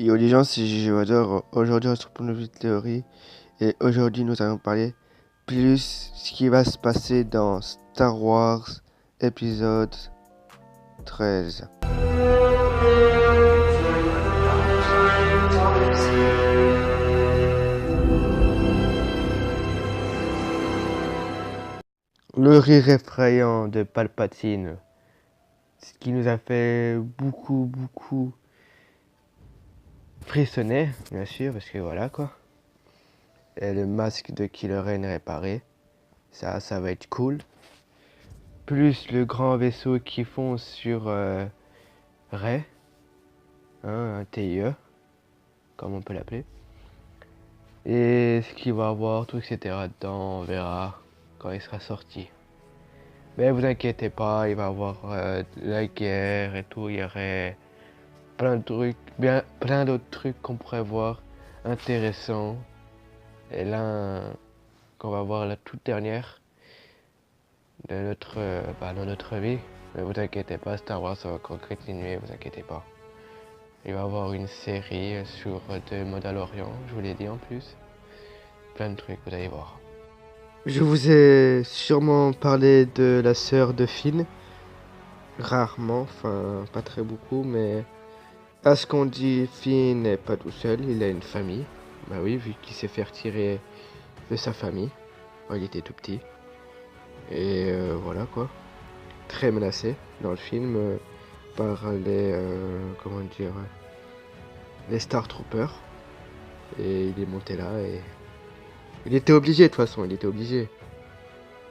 Yo les gens, c'est Gigi Wador. Aujourd'hui on se retrouve pour une nouvelle théorie. Et aujourd'hui nous allons parler plus ce qui va se passer dans Star Wars épisode 13. Le rire effrayant de Palpatine. Ce qui nous a fait beaucoup frissonner, bien sûr, parce que voilà quoi. Et le masque de Kylo Ren réparé. Ça va être cool. Plus le grand vaisseau qui fonce sur Rey. Un TIE, comme on peut l'appeler. Et ce qu'il va avoir, tout etc. dedans, on verra quand il sera sorti. Mais vous inquiétez pas, il va avoir la guerre et tout, il y aurait plein de trucs, plein d'autres trucs qu'on pourrait voir intéressants. Et là, qu'on va voir la toute dernière de dans notre vie. Mais vous inquiétez pas, Star Wars ça va encore continuer, vous inquiétez pas. Il va y avoir une série sur The Mandalorian, je vous l'ai dit en plus. Plein de trucs, vous allez voir. Je vous ai sûrement parlé de la sœur de Finn. Rarement, enfin pas très beaucoup, mais à ce qu'on dit, Finn n'est pas tout seul, il a une famille. Bah oui, vu qu'il s'est fait retirer de sa famille quand il était tout petit. Et voilà quoi. Très menacé dans le film par les comment dire, les Star Troopers. Et il est monté là et il était obligé de toute façon, il était obligé.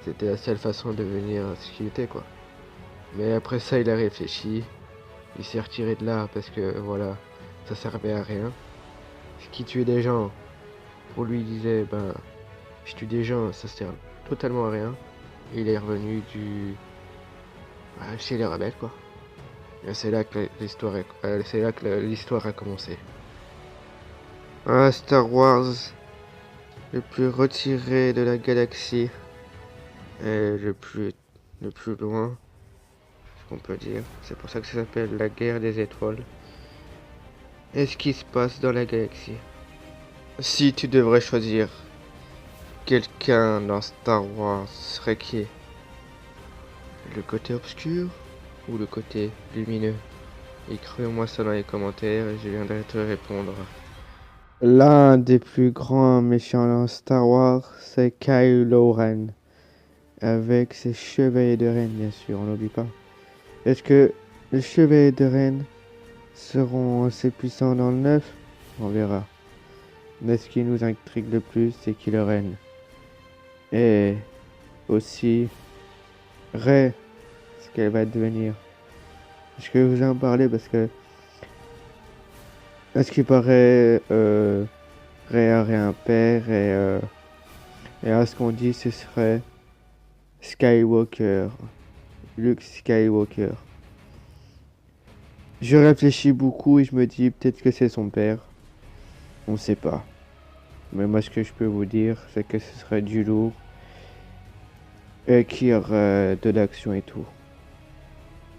C'était la seule façon de devenir ce qu'il était quoi. Mais après ça il a réfléchi, il s'est retiré de là parce que voilà, ça servait à rien. Ce qui tuait des gens, pour lui il disait ben je tue des gens, ça sert totalement à rien. Et il est revenu chez les rebelles quoi. Et c'est là que l'histoire a commencé. Star Wars, le plus retiré de la galaxie et le plus loin, ce qu'on peut dire. C'est pour ça que ça s'appelle la guerre des étoiles. Et ce qui se passe dans la galaxie. Si tu devrais choisir quelqu'un dans Star Wars, ce serait qui? Le côté obscur ou le côté lumineux? Écris-moi ça dans les commentaires et je viendrai te répondre. L'un des plus grands méchants dans Star Wars, c'est Kylo Ren. Avec ses chevaliers de Ren, bien sûr, on n'oublie pas. Est-ce que les chevaliers de Ren seront assez puissants dans le 9? On verra. Mais ce qui nous intrigue le plus, c'est Kylo Ren. Et aussi Rey, ce qu'elle va devenir. Je vais vous en parler parce que à ce qui paraît, Rey aurait un père et à ce qu'on dit, ce serait Skywalker, Luke Skywalker. Je réfléchis beaucoup et je me dis peut-être que c'est son père. On sait pas. Mais moi ce que je peux vous dire, c'est que ce serait du lourd et qu'il y aurait de l'action et tout.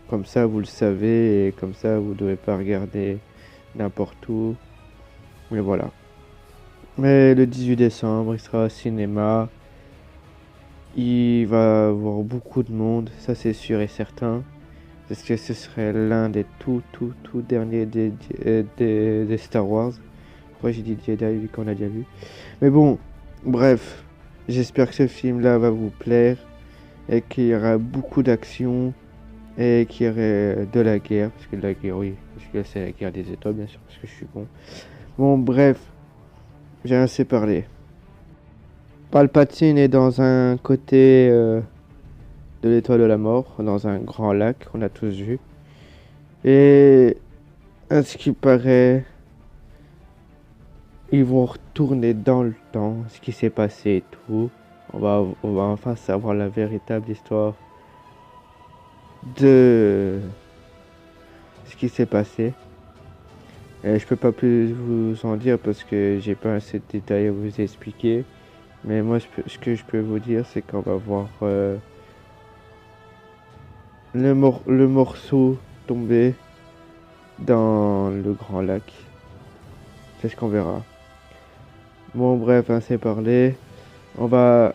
Comme ça vous le savez et comme ça vous ne devez pas regarder n'importe où. Mais voilà. Mais le 18 décembre, il sera au cinéma. Il va y avoir beaucoup de monde, ça c'est sûr et certain. Parce que ce serait l'un des tout derniers des Star Wars. Pourquoi j'ai dit Jedi vu qu'on a déjà vu. Mais bon, bref. J'espère que ce film-là va vous plaire. Et qu'il y aura beaucoup d'action. Et qu'il y aurait de la guerre. Parce que la guerre, oui. Parce que c'est la guerre des étoiles, bien sûr. Parce que je suis con. Bon, bref. j'ai assez parlé. Palpatine est dans un côté de l'étoile de la mort, dans un grand lac, on a tous vu. Et à ce qui paraît, ils vont retourner dans le temps, ce qui s'est passé et tout. On va enfin savoir la véritable histoire de ce qui s'est passé. Et je peux pas plus vous en dire parce que j'ai pas assez de détails à vous expliquer. Mais moi, ce que je peux vous dire, c'est qu'on va voir le morceau tomber dans le grand lac. C'est ce qu'on verra. Bon, bref, assez parlé. On va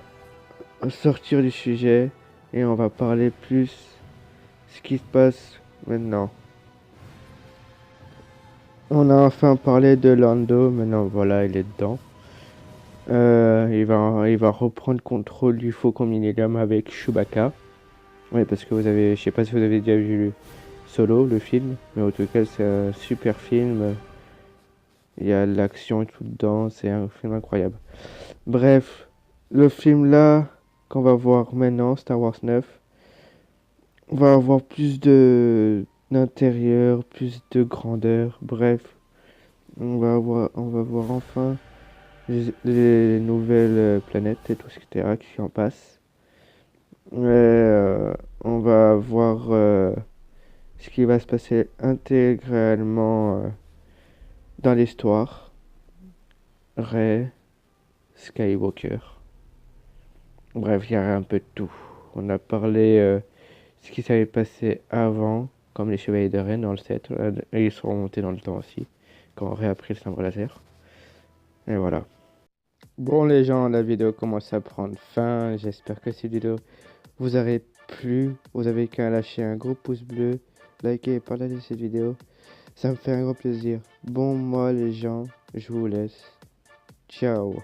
sortir du sujet et on va parler plus ce qui se passe maintenant. On a enfin parlé de Lando, maintenant voilà, il est dedans. Il va reprendre contrôle du Faucon Millenium avec Chewbacca. Oui, parce que je sais pas si vous avez déjà vu Solo, le film, mais en tout cas, c'est un super film. Il y a de l'action et tout dedans, c'est un film incroyable. Bref, le film là qu'on va voir maintenant, Star Wars 9, on va avoir plus de d'intérieur, plus de grandeur. Bref, on va voir enfin les nouvelles planètes et tout ce qui en passe. On va voir ce qui va se passer intégralement dans l'histoire. Rey Skywalker. Bref, il y a un peu de tout. On a parlé ce qui s'avait passé avant, comme les Chevaliers de Ren dans le 7. Et ils sont remontés dans le temps aussi, quand on a réappris le sabre laser. Et voilà. Bon les gens, la vidéo commence à prendre fin. J'espère que cette vidéo vous aurait plu. Vous avez qu'à lâcher un gros pouce bleu, liker et partager cette vidéo. Ça me fait un gros plaisir. Bon moi les gens, je vous laisse. Ciao.